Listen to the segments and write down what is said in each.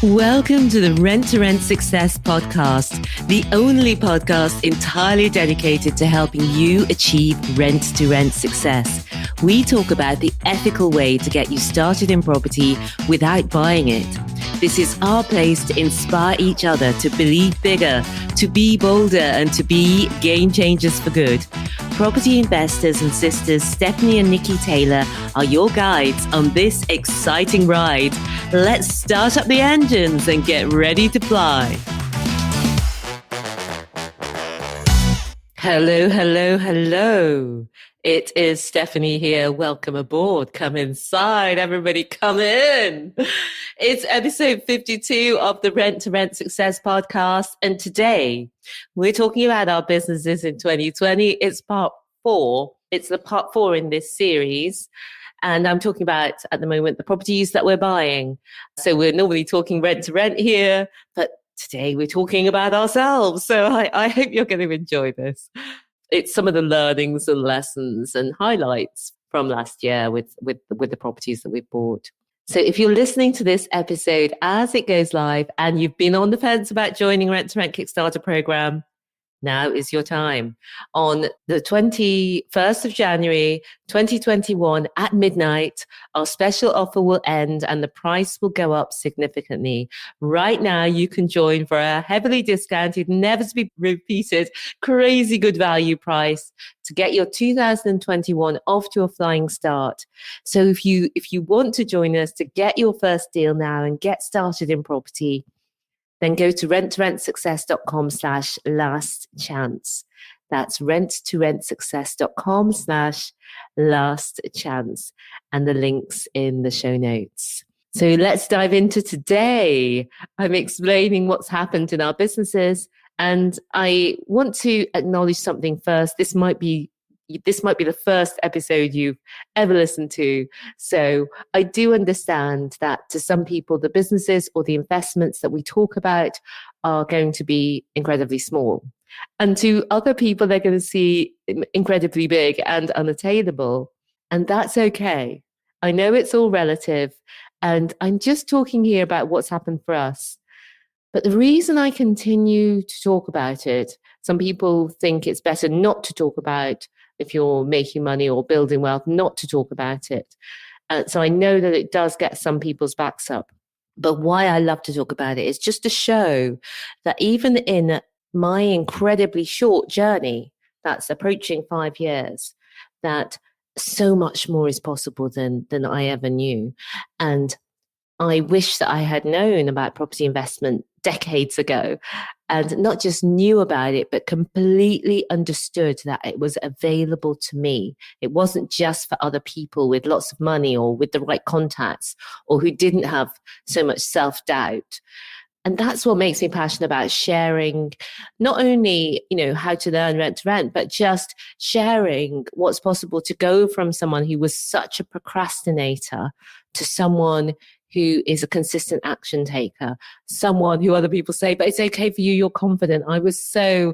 Welcome to the Rent to Rent Success podcast, the only podcast entirely dedicated to helping you achieve rent to rent success. We talk about the ethical way to get you started in property without buying it. This is our place to inspire each other to believe bigger, to be bolder, and to be game changers for good. Property investors and sisters Stephanie and Nicky Taylor are your guides on this exciting ride. Let's start up the engines and get ready to fly. Hello, hello, hello. It is Stephanie here. Welcome aboard. Come inside. Everybody come in. It's episode 52 of the Rent to Rent Success podcast. And today we're talking about our businesses in 2020. It's part 4. It's the part 4 in this series. And I'm talking about, at the moment, the properties that we're buying. So we're normally talking rent to rent here, but today we're talking about ourselves. So I hope you're going to enjoy this. It's some of the learnings and lessons and highlights from last year with the properties that we've bought. So if you're listening to this episode as it goes live and you've been on the fence about joining Rent to Rent Kickstarter program, now is your time. On the 21st of January, 2021 at midnight, our special offer will end and the price will go up significantly. Right now, you can join for a heavily discounted, never to be repeated, crazy good value price to get your 2021 off to a flying start. So if you want to join us to get your first deal now and get started in property, then go to renttoRentSuccess.com/last chance. That's renttoRentSuccess.com/last chance. And the link's in the show notes. So let's dive into today. I'm explaining what's happened in our businesses. And I want to acknowledge something first. This might be the first episode you've ever listened to. So I do understand that to some people, the businesses or the investments that we talk about are going to be incredibly small. And to other people, they're going to see incredibly big and unattainable. And that's okay. I know it's all relative. And I'm just talking here about what's happened for us. But the reason I continue to talk about it, some people think it's better not to talk about if you're making money or building wealth, not to talk about it. So I know that it does get some people's backs up. But why I love to talk about it is just to show that even in my incredibly short journey, that's approaching 5 years, that so much more is possible than I ever knew. And I wish that I had known about property investment decades ago and not just knew about it, but completely understood that it was available to me. It wasn't just for other people with lots of money or with the right contacts or who didn't have so much self-doubt. And that's what makes me passionate about sharing not only, how to learn rent to rent, but just sharing what's possible to go from someone who was such a procrastinator to someone who is a consistent action taker, someone who other people say, but it's okay for you, you're confident. I was so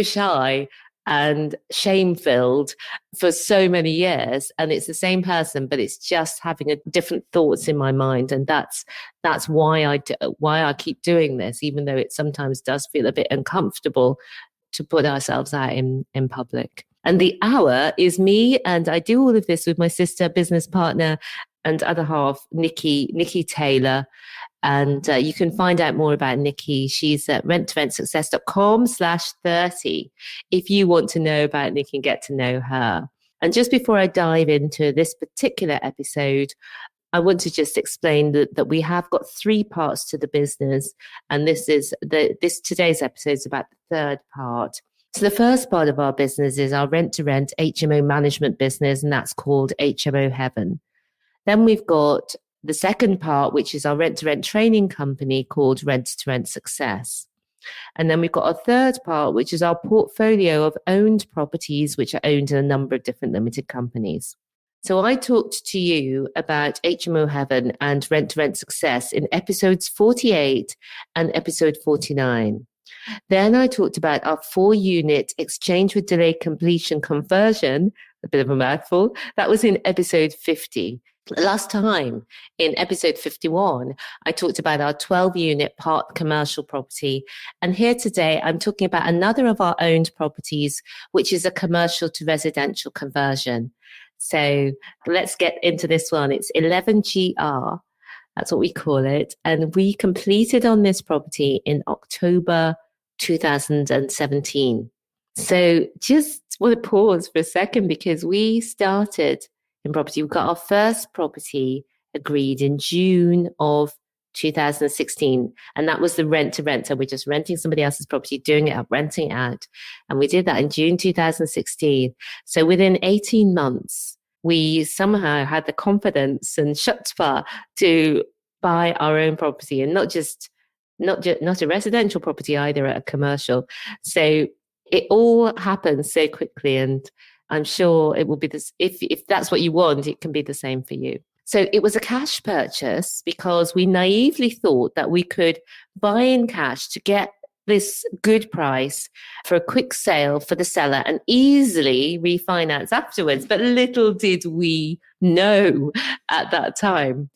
shy and shame-filled for so many years. And it's the same person, but it's just having a different thoughts in my mind. And that's why I keep doing this, even though it sometimes does feel a bit uncomfortable to put ourselves out in public. And the hour is me, and I do all of this with my sister, business partner, and other half, Nicky Taylor. And you can find out more about Nicky. She's at renttoRentSuccess.com/30 if you want to know about Nicky and get to know her. And just before I dive into this particular episode, I want to just explain that we have got 3 parts to the business. And today's episode is about the third part. So the first part of our business is our rent-to-rent HMO management business, and that's called HMO Heaven. Then we've got the second part, which is our rent-to-rent training company called Rent to Rent Success. And then we've got a third part, which is our portfolio of owned properties, which are owned in a number of different limited companies. So I talked to you about HMO Heaven and Rent to Rent Success in episodes 48 and episode 49. Then I talked about our 4-unit exchange with delayed completion conversion, a bit of a mouthful. That was in episode 50. Last time, in episode 51, I talked about our 12-unit part commercial property. And here today, I'm talking about another of our owned properties, which is a commercial to residential conversion. So let's get into this one. It's 11GR. That's what we call it. And we completed on this property in October 2017. So just want to pause for a second because we started in property. We got our first property agreed in June of 2016. And that was the rent to rent. So we're just renting somebody else's property, doing it up, renting it out. And we did that in June 2016. So within 18 months, we somehow had the confidence and chutzpah to buy our own property, and not a residential property either, a commercial. So it all happens so quickly, and I'm sure it will be this. If that's what you want, it can be the same for you. So it was a cash purchase because we naively thought that we could buy in cash to get this good price for a quick sale for the seller and easily refinance afterwards. But little did we know at that time.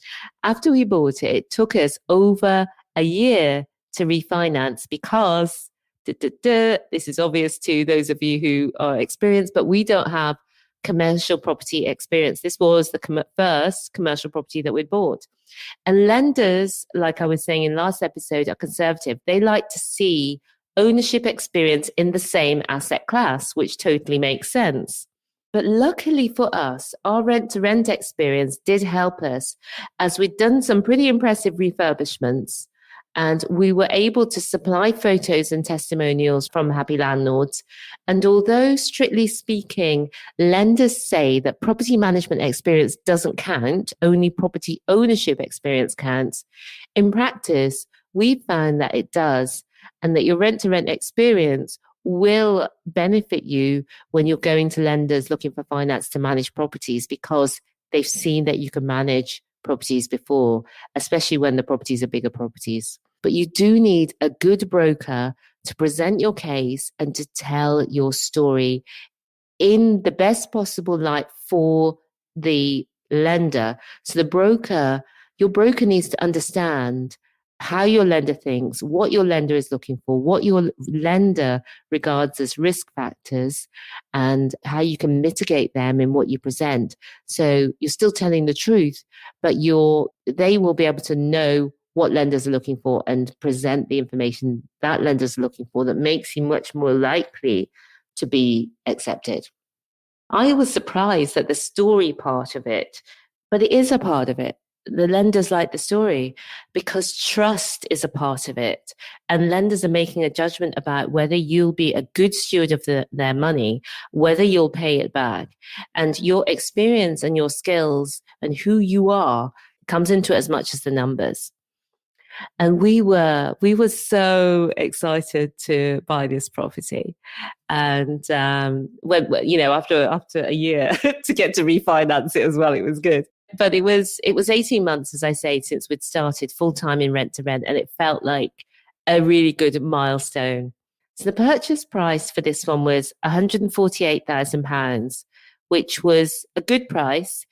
After we bought it, it took us over a year to refinance because this is obvious to those of you who are experienced, but we don't have commercial property experience. This was the first commercial property that we'd bought. And lenders, like I was saying in last episode, are conservative. They like to see ownership experience in the same asset class, which totally makes sense. But luckily for us, our rent-to-rent experience did help us, as we'd done some pretty impressive refurbishments. And we were able to supply photos and testimonials from happy landlords. And although strictly speaking, lenders say that property management experience doesn't count, only property ownership experience counts, in practice, we found that it does, and that your rent-to-rent experience will benefit you when you're going to lenders looking for finance to manage properties, because they've seen that you can manage properties before, especially when the properties are bigger properties. But you do need a good broker to present your case and to tell your story in the best possible light for the lender. So your broker needs to understand how your lender thinks, what your lender is looking for, what your lender regards as risk factors, and how you can mitigate them in what you present. So you're still telling the truth, but they will be able to know what lenders are looking for and present the information that lenders are looking for that makes you much more likely to be accepted. I was surprised at the story part of it, but it is a part of it. The lenders like the story because trust is a part of it. And lenders are making a judgment about whether you'll be a good steward of their money, whether you'll pay it back. And your experience and your skills and who you are comes into it as much as the numbers. And we were so excited to buy this property. And after a year to get to refinance it as well, it was good. But it was 18 months, as I say, since we'd started full-time in rent to rent, and it felt like a really good milestone. So the purchase price for this one was £148,000, which was a good price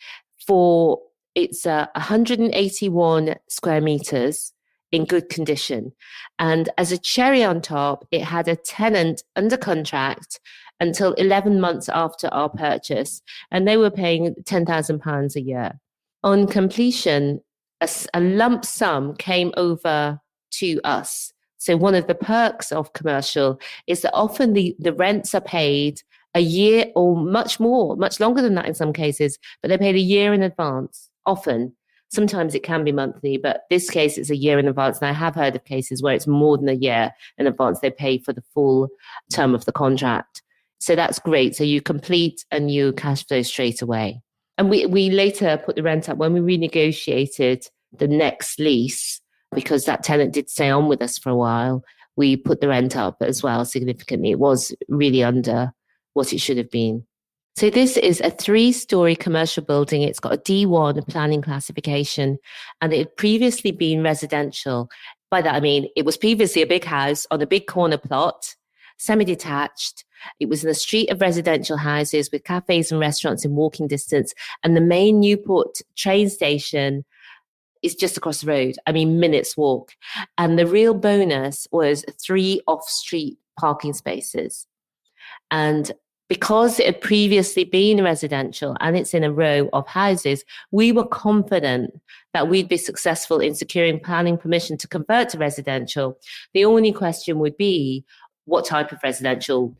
for it's 181 square meters in good condition. And as a cherry on top, it had a tenant under contract until 11 months after our purchase, and they were paying £10,000 a year. On completion, a lump sum came over to us. So one of the perks of commercial is that often the rents are paid a year or much longer than that in some cases, but they're paid a year in advance, often. Sometimes it can be monthly, but this case it's a year in advance. And I have heard of cases where it's more than a year in advance. They pay for the full term of the contract. So that's great. So you complete and you cash flow straight away. And we later put the rent up when we renegotiated the next lease, because that tenant did stay on with us for a while. We put the rent up as well significantly. It was really under what it should have been. So this is a 3-story commercial building. It's got a D1 planning classification, and it had previously been residential. By that, I mean, it was previously a big house on a big corner plot, semi-detached. It was in a street of residential houses with cafes and restaurants in walking distance. And the main Newport train station is just across the road. I mean, minutes walk. And the real bonus was 3 off-street parking spaces. And because it had previously been residential and it's in a row of houses, we were confident that we'd be successful in securing planning permission to convert to residential. The only question would be, what type of residential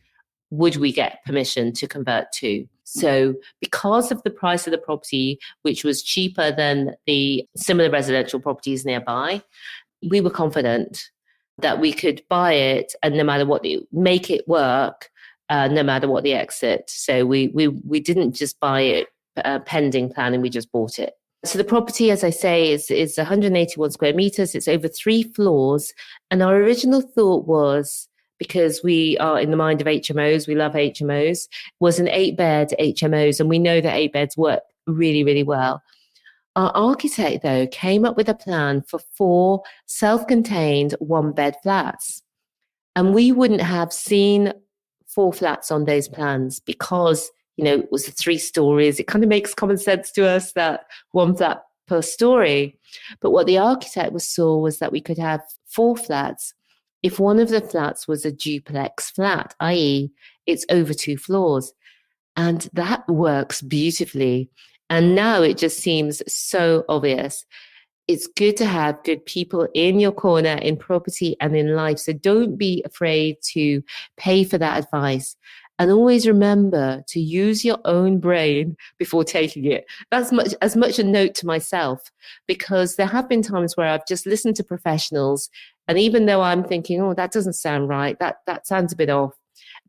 would we get permission to convert to? So because of the price of the property, which was cheaper than the similar residential properties nearby, we were confident that we could buy it and no matter what, make it work, no matter what the exit. So we didn't just buy it pending planning, we just bought it. So the property, as I say, is 181 square meters. It's over 3 floors. And our original thought was, because we are in the mind of HMOs, we love HMOs, was an 8-bed HMOs. And we know that 8 beds work really, really well. Our architect, though, came up with a plan for 4 self-contained 1-bed flats. And we wouldn't have seen 4 flats on those plans because, it was 3 stories. It kind of makes common sense to us that 1 flat per story. But what the architect saw was that we could have 4 flats if one of the flats was a duplex flat, i.e. it's over 2 floors. And that works beautifully. And now it just seems so obvious. It's good to have good people in your corner in property and in life. So don't be afraid to pay for that advice. And always remember to use your own brain before taking it. That's as much a note to myself, because there have been times where I've just listened to professionals. And even though I'm thinking, oh, that doesn't sound right, that sounds a bit off.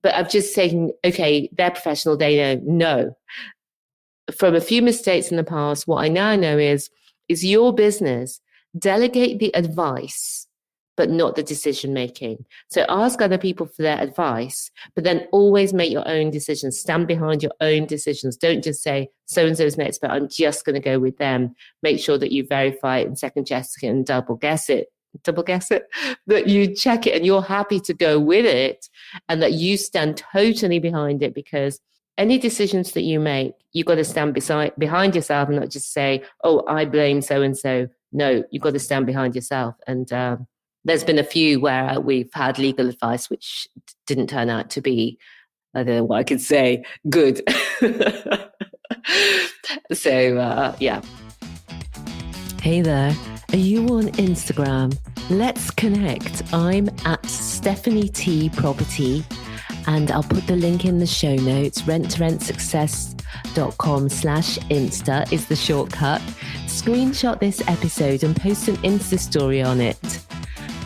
But I'm just saying, okay, they're professional, they know. No. From a few mistakes in the past, what I now know is your business. Delegate the advice, but not the decision making. So ask other people for their advice, but then always make your own decisions. Stand behind your own decisions. Don't just say, so-and-so's an expert, I'm just going to go with them. Make sure that you verify it and second guess it and double guess it, that you check it and you're happy to go with it and that you stand totally behind it, because any decisions that you make, you've got to stand behind yourself and not just say, oh, I blame so-and-so. No, you've got to stand behind yourself. And there's been a few where we've had legal advice which didn't turn out to be, I don't know what I could say, good. So, yeah. Hey there. Are you on Instagram? Let's connect. I'm at Stephanie T Property. And I'll put the link in the show notes. renttorentsuccess.com/Insta is the shortcut. Screenshot this episode and post an Insta story on it.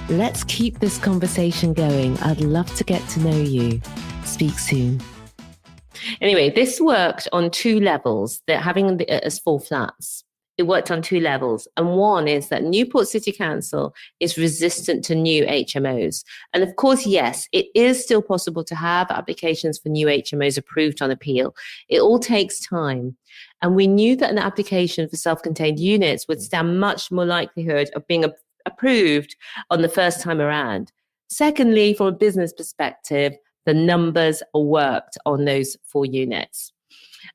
Let's keep this conversation going. I'd love to get to know you. Speak soon. Anyway, this worked on 2 levels. They're having it as 4 flats. It worked on 2 levels. And one is that Newport City Council is resistant to new HMOs. And of course, yes, it is still possible to have applications for new HMOs approved on appeal. It all takes time. And we knew that an application for self-contained units would stand much more likelihood of being approved on the first time around. Secondly, from a business perspective, the numbers worked on those 4 units.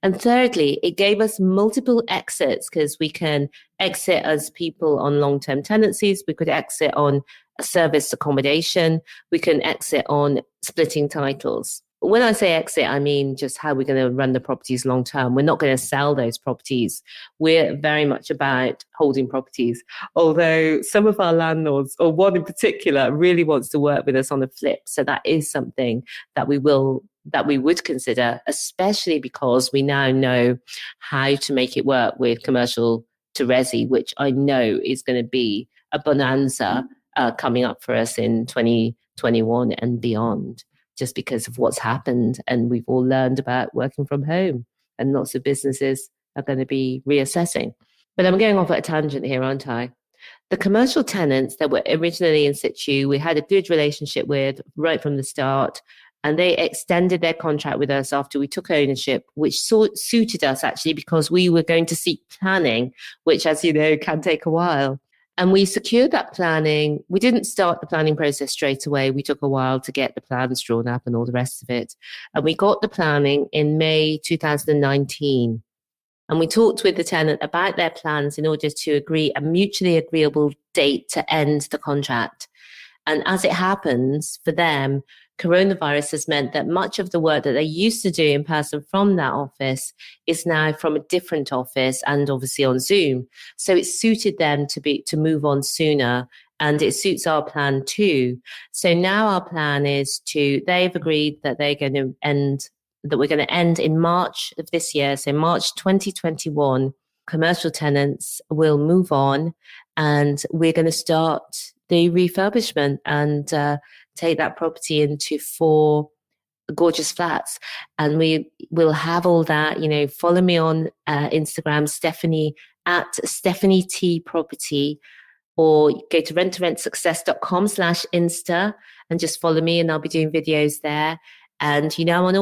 And thirdly, it gave us multiple exits, because we can exit as people on long-term tenancies. We could exit on service accommodation. We can exit on splitting titles. When I say exit, I mean just how we're going to run the properties long term. We're not going to sell those properties. We're very much about holding properties. Although some of our landlords, or one in particular, really wants to work with us on the flip. So that is something that we would consider, especially because we now know how to make it work with commercial to resi, which I know is going to be a bonanza coming up for us in 2021 and beyond, just because of what's happened. And we've all learned about working from home, and lots of businesses are going to be reassessing. But I'm going off at a tangent here, aren't I? The commercial tenants that were originally in situ, we had a good relationship with right from the start. And they extended their contract with us after we took ownership, which suited us actually, because we were going to seek planning, which, as you know, can take a while. And we secured that planning. We didn't start the planning process straight away. We took a while to get the plans drawn up and all the rest of it. And we got the planning in May 2019. And we talked with the tenant about their plans in order to agree a mutually agreeable date to end the contract. And as it happens for them, coronavirus has meant that much of the work that they used to do in person from that office is now from a different office and obviously on Zoom. So it suited them to move on sooner, and it suits our plan too. So now our plan is they've agreed that we're going to end in March of this year. So March 2021, commercial tenants will move on, and we're going to start the refurbishment and take that property into 4 gorgeous flats. And we will have all that. Follow me on Instagram, Stephanie at Stephanie T Property, or go to renttoRentSuccess.com/Insta and just follow me, and I'll be doing videos there. And I'm on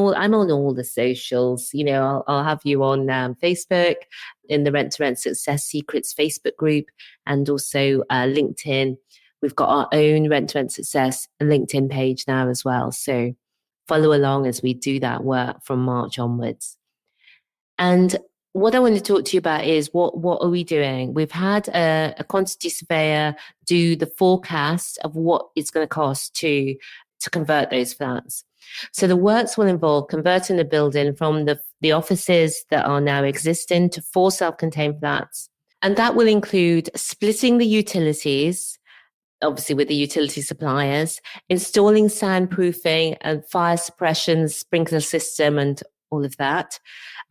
all the socials. I'll have you on Facebook in the Rent to Rent Success Secrets Facebook group, and also LinkedIn. We've got our own Rent to Rent Success LinkedIn page now as well. So follow along as we do that work from March onwards. And what I want to talk to you about is what are we doing? We've had a quantity surveyor do the forecast of what it's going to cost to convert those flats. So the works will involve converting the building from the offices that are now existing to 4 self-contained flats. And that will include splitting the utilities, obviously with the utility suppliers, installing soundproofing and fire suppression, sprinkler system and all of that,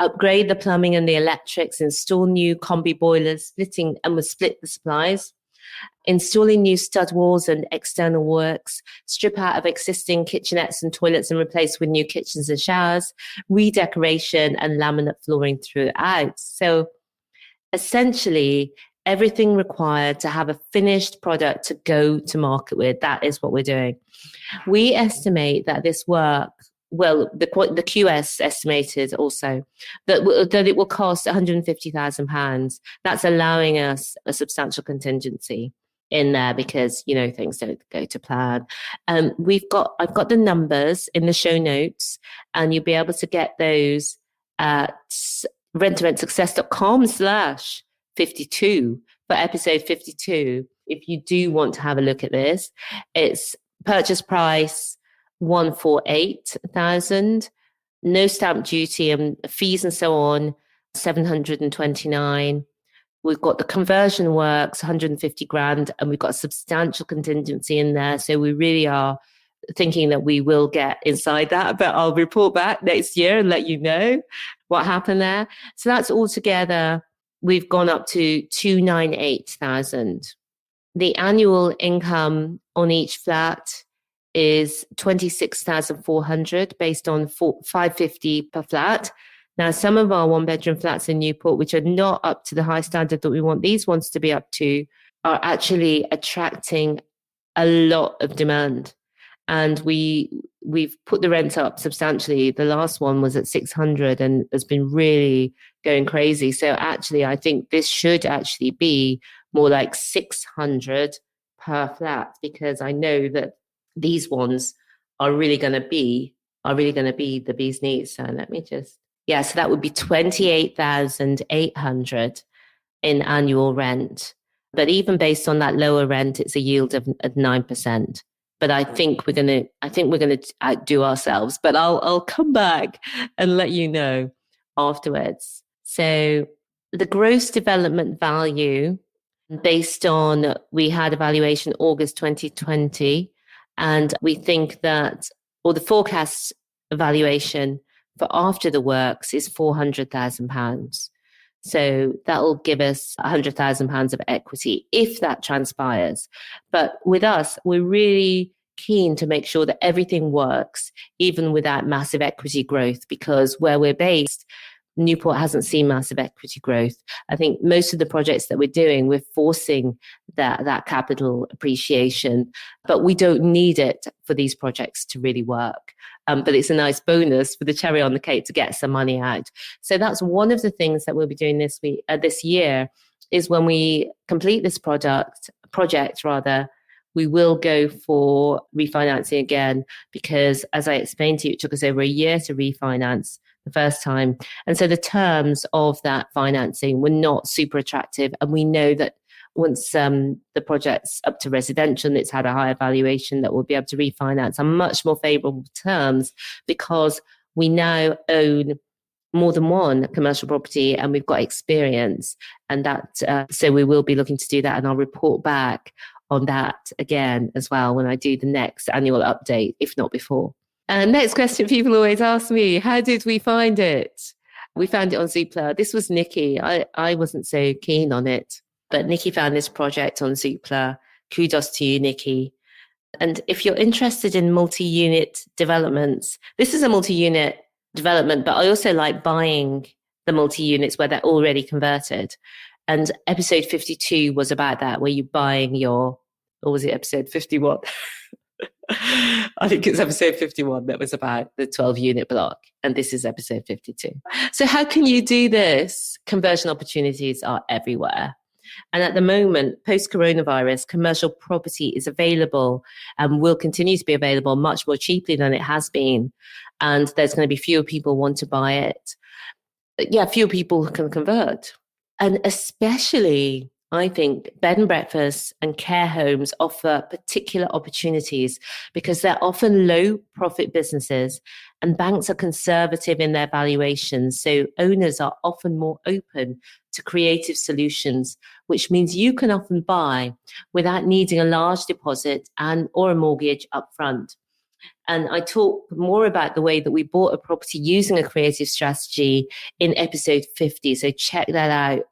upgrade the plumbing and the electrics, install new combi boilers, we'll split the supplies, installing new stud walls and external works, strip out of existing kitchenettes and toilets and replace with new kitchens and showers, redecoration and laminate flooring throughout. So essentially, everything required to have a finished product to go to market with. That is what we're doing. We estimate that this work, the QS estimated also that it will cost £150,000. That's allowing us a substantial contingency in there because things don't go to plan. I've got the numbers in the show notes, and you'll be able to get those at renttoRentSuccess.com/52 for episode 52. If you do want to have a look at this, it's purchase price 148,000, no stamp duty and fees and so on, 729. We've got the conversion works, 150 grand, and we've got a substantial contingency in there. So we really are thinking that we will get inside that, but I'll report back next year and let you know what happened there. So that's all together. We've gone up to 298,000. The annual income on each flat is 26,400 based on 550 per flat. Now, some of our 1-bedroom flats in Newport, which are not up to the high standard that we want these ones to be up to, are actually attracting a lot of demand. And we've put the rent up substantially. The last one was at 600 and has been really going crazy. So actually, I think this should actually be more like 600 per flat, because I know that these ones are really going to be the bee's knees. So let me so that would be 28,800 in annual rent. But even based on that lower rent, it's a yield of 9%. But I think we're gonna outdo ourselves. But I'll come back and let you know afterwards. So the gross development value, based on, we had a valuation August 2020, and we think that, or the forecast evaluation for after the works is £400,000. So that will give us £100,000 of equity if that transpires. But with us, we're really keen to make sure that everything works, even without massive equity growth, because where we're based, Newport hasn't seen massive equity growth. I think most of the projects that we're doing, we're forcing that capital appreciation, but we don't need it for these projects to really work. But it's a nice bonus for the cherry on the cake to get some money out. So that's one of the things that we'll be doing this year, is when we complete this project, we will go for refinancing again, because as I explained to you, it took us over a year to refinance the first time. And so the terms of that financing were not super attractive. And we know that once the project's up to residential and it's had a higher valuation, that we'll be able to refinance on much more favourable terms, because we now own more than one commercial property and we've got experience. And that so we will be looking to do that, and I'll report back on that again as well when I do the next annual update, if not before. And next question people always ask me, how did we find it? We found it on Zoopla. This was Nicky. I wasn't so keen on it, but Nicky found this project on Zoopla. Kudos to you, Nicky. And if you're interested in multi-unit developments, this is a multi-unit development, but I also like buying the multi-units where they're already converted. And episode 52 was about that, where you're buying your, or was it episode 51? I think it's episode 51 that was about the 12-unit block. And this is episode 52. So how can you do this? Conversion opportunities are everywhere. And at the moment, post-coronavirus, commercial property is available and will continue to be available much more cheaply than it has been. And there's going to be fewer people want to buy it. Yeah, fewer people can convert. And especially, I think, bed and breakfasts and care homes offer particular opportunities because they're often low profit businesses and banks are conservative in their valuations. So owners are often more open to creative solutions, which means you can often buy without needing a large deposit and or a mortgage upfront. And I talk more about the way that we bought a property using a creative strategy in episode 50. So check that out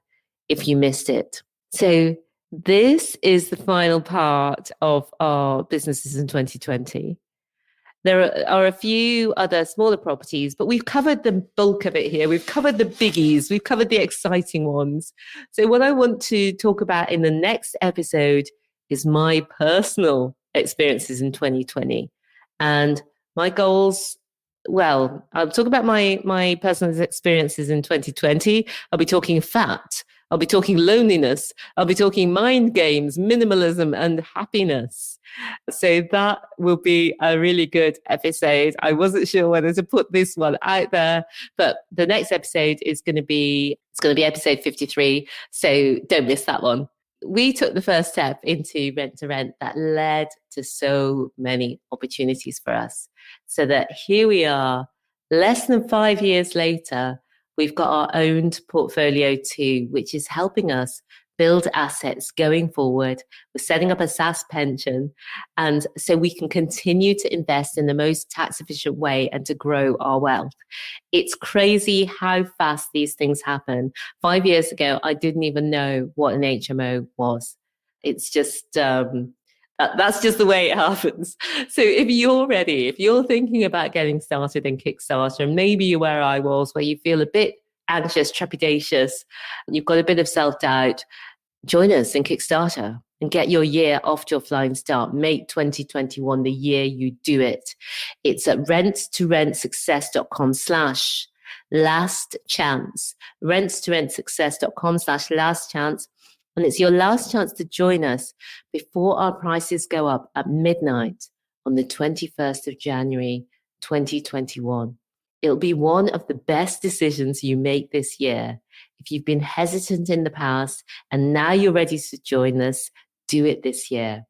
if you missed it. So this is the final part of our businesses in 2020. There are a few other smaller properties, but we've covered the bulk of it here. We've covered the biggies. We've covered the exciting ones. So what I want to talk about in the next episode is my personal experiences in 2020 and my goals. Well, I'll talk about my personal experiences in 2020. I'll be talking fat. I'll be talking loneliness. I'll be talking mind games, minimalism, and happiness. So that will be a really good episode. I wasn't sure whether to put this one out there, but the next episode is going to be episode 53. So don't miss that one. We took the first step into rent to rent that led to so many opportunities for us. So that here we are, less than 5 years later, we've got our owned portfolio too, which is helping us build assets going forward. We're setting up a SaaS pension. And so we can continue to invest in the most tax efficient way and to grow our wealth. It's crazy how fast these things happen. 5 years ago, I didn't even know what an HMO was. It's just, that's just the way it happens. So if you're ready, if you're thinking about getting started in Kickstarter, and maybe you're where I was, where you feel a bit anxious, trepidatious, you've got a bit of self-doubt, join us in Kickstarter and get your year off to a flying start. Make 2021 the year you do it. It's at renttoRentSuccess.com/last chance. renttoRentSuccess.com/last chance. And it's your last chance to join us before our prices go up at midnight on the 21st of January, 2021. It'll be one of the best decisions you make this year. If you've been hesitant in the past and now you're ready to join us, do it this year.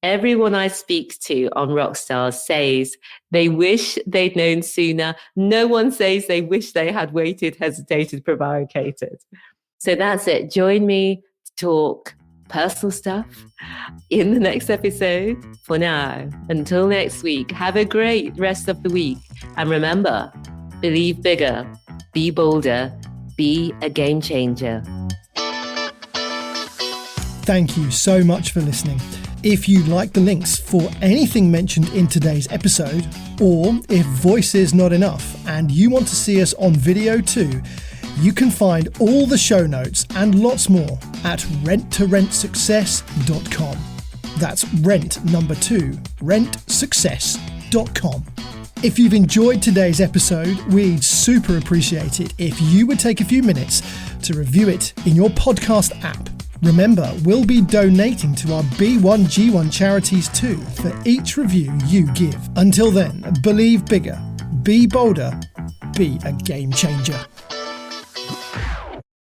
Everyone I speak to on Rockstars says they wish they'd known sooner. No one says they wish they had waited, hesitated, prevaricated. So that's it. Join me to talk personal stuff in the next episode. For now, until next week, have a great rest of the week. And remember, believe bigger, be bolder, be a game changer. Thank you so much for listening. If you like the links for anything mentioned in today's episode, or if voice is not enough and you want to see us on video too, you can find all the show notes and lots more at renttoRentSuccess.com. That's rent number 2, rentsuccess.com. If you've enjoyed today's episode, we'd super appreciate it if you would take a few minutes to review it in your podcast app. Remember, we'll be donating to our B1G1 charities too for each review you give. Until then, believe bigger, be bolder, be a game changer.